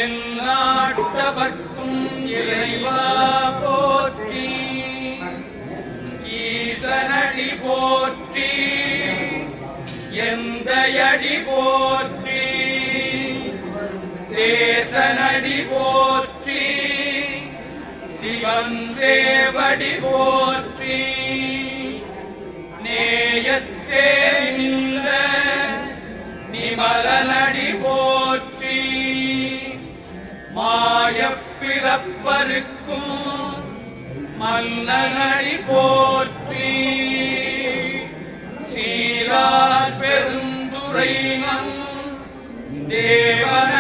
எல்லாட்டவர்க்கும் இறைவா போற்றி. ஈசனடி போற்றி, எந்தையடி போற்றி, தேசனடி போற்றி, சிவன் சேவடி போற்றி. நேயத்தே நின்ற நிமலனடி போற்றி. மாயப்பிறப்பருக்கும் மன்னனடி போற்றி. சீரார் பெருந்துரை நம் தேவன